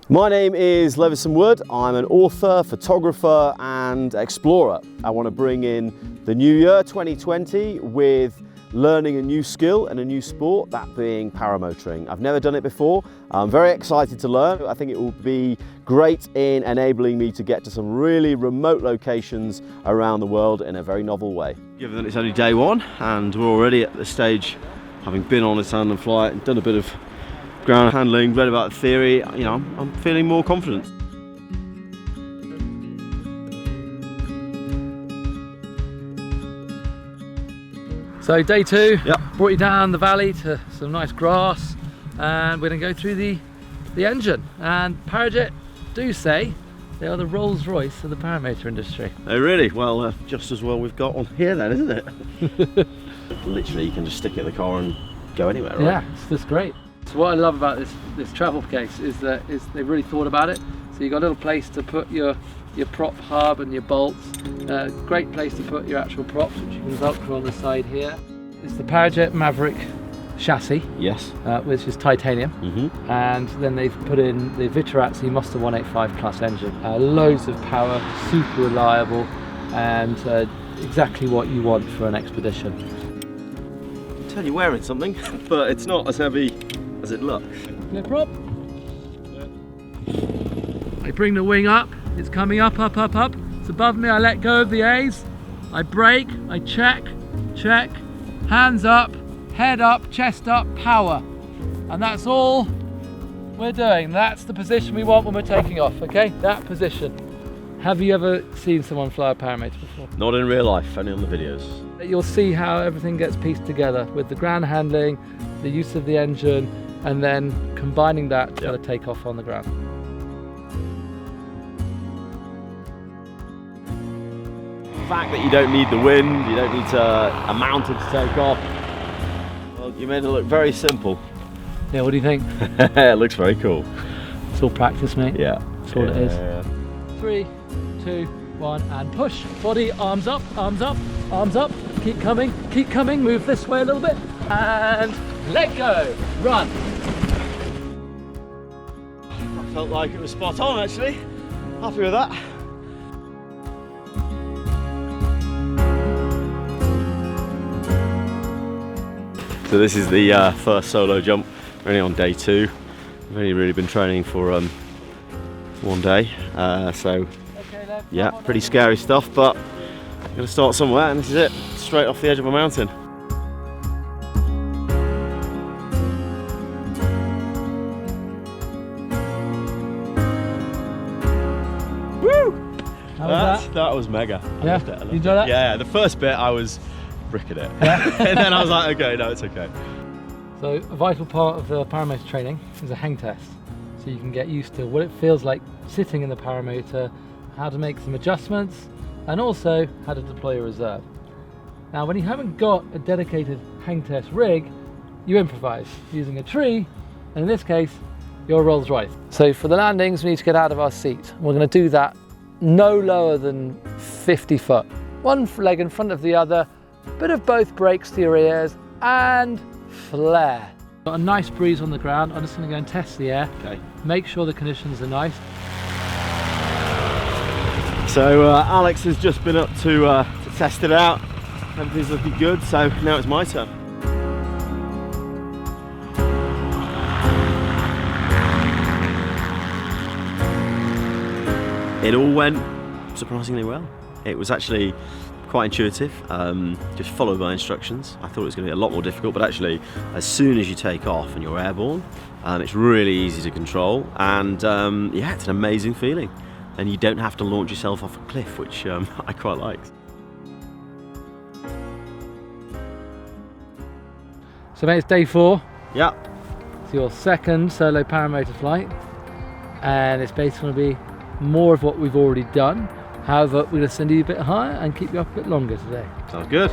My name is Levison Wood. I'm an author, photographer and explorer. I want to bring in the new year 2020 with learning a new skill and a new sport, that being paramotoring. I've never done it before. I'm very excited to learn. I think it will be great in enabling me to get to some really remote locations around the world in a very novel way. Given that it's only day one and we're already at the stage, having been on a tandem flight and done a bit of ground handling, read about the theory, you know, I'm feeling more confident. So day two, Yep. Brought you down the valley to some nice grass, and we're going to go through the engine. And Parajet do say they are the Rolls Royce of the paramotor industry. Oh really? Well, just as well we've got one here then, isn't it? Literally you can just stick it in the car and go anywhere, right? Yeah, it's just great. So what I love about this travel case is that they've really thought about it. So you've got a little place to put your prop hub and your bolts. Great place to put your actual props, which you can Velcro on the side here. It's the Parajet Maverick chassis. Yes. Which is titanium. Mm-hmm. And then they've put in the Viterazzi Monster 185 Plus engine. Loads of power, super reliable, and exactly what you want for an expedition. I tell you're wearing something, but it's not as heavy as it looks. Flip prop. I bring the wing up, it's coming up, up, up, up. It's above me, I let go of the A's. I brake, I check, hands up, head up, chest up, power. And that's all we're doing. That's the position we want when we're taking off, okay? That position. Have you ever seen someone fly a paramotor before? Not in real life, only on the videos. You'll see how everything gets pieced together with the ground handling, the use of the engine, and then combining that to Yep. take off on the ground. The fact that you don't need the wind, you don't need a mountain to take off, well, you made it look very simple. Yeah, what do you think? It looks very cool. It's all practice, mate. Yeah. That's all it is. Yeah. 3, 2, 1, and push. Body, arms up, arms up, arms up. Keep coming, move this way a little bit. And let go, run. I felt like it was spot on actually. Happy with that. So this is the first solo jump. We're only on day 2. We've only really been training for one day. So yeah, pretty scary stuff, but I'm gonna start somewhere and this is it. Straight off the edge of a mountain. How was That was mega. I Yeah, loved it, I loved you enjoyed that? Yeah, the first bit I was bricking it. And then I was like, okay, no, it's okay. So a vital part of the paramotor training is a hang test. So you can get used to what it feels like sitting in the paramotor, how to make some adjustments, and also how to deploy a reserve. Now when you haven't got a dedicated hang test rig, you improvise using a tree, and in this case, your Rolls Royce. So for the landings, we need to get out of our seat. We're going to do that no lower than 50 foot. One leg in front of the other, bit of both brakes to your ears, and flare. Got a nice breeze on the ground. I'm just going to go and test the air. Okay. Make sure the conditions are nice. So Alex has just been up to test it out. Everything's looking good, so now it's my turn. It all went surprisingly well. It was actually quite intuitive. Just follow my instructions. I thought it was going to be a lot more difficult, but actually as soon as you take off and you're airborne, it's really easy to control, and yeah, it's an amazing feeling. And you don't have to launch yourself off a cliff, which I quite liked. So mate, it's day 4. Yeah. It's your second solo paramotor flight, and it's basically going to be more of what we've already done. However, we're going to send you a bit higher and keep you up a bit longer today. Sounds good.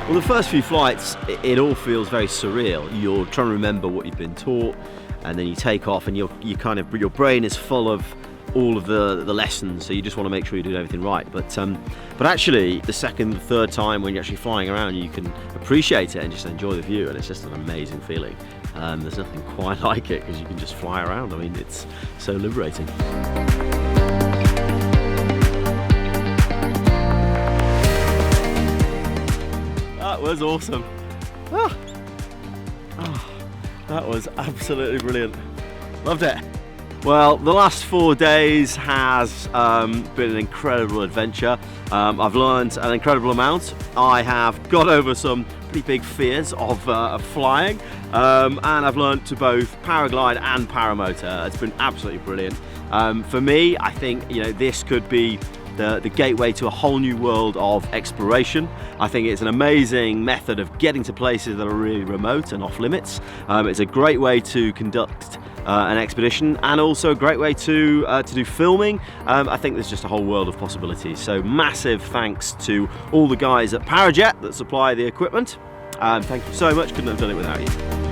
Well, the first few flights, it all feels very surreal. You're trying to remember what you've been taught, and then you take off, and your brain is full of all of the lessons, so you just want to make sure you do everything right. But actually, the second, third time when you're actually flying around, you can appreciate it and just enjoy the view, and it's just an amazing feeling. There's nothing quite like it, because you can just fly around. I mean, it's so liberating. That was awesome. That was absolutely brilliant. Loved it. Well, the last 4 days has been an incredible adventure. I've learned an incredible amount. I have got over some pretty big fears of flying, and I've learned to both paraglide and paramotor. It's been absolutely brilliant. For me, I think this could be the gateway to a whole new world of exploration. I think it's an amazing method of getting to places that are really remote and off limits. It's a great way to conduct an expedition, and also a great way to do filming. I think there's just a whole world of possibilities. So massive thanks to all the guys at Parajet that supply the equipment. Thank you so much, couldn't have done it without you.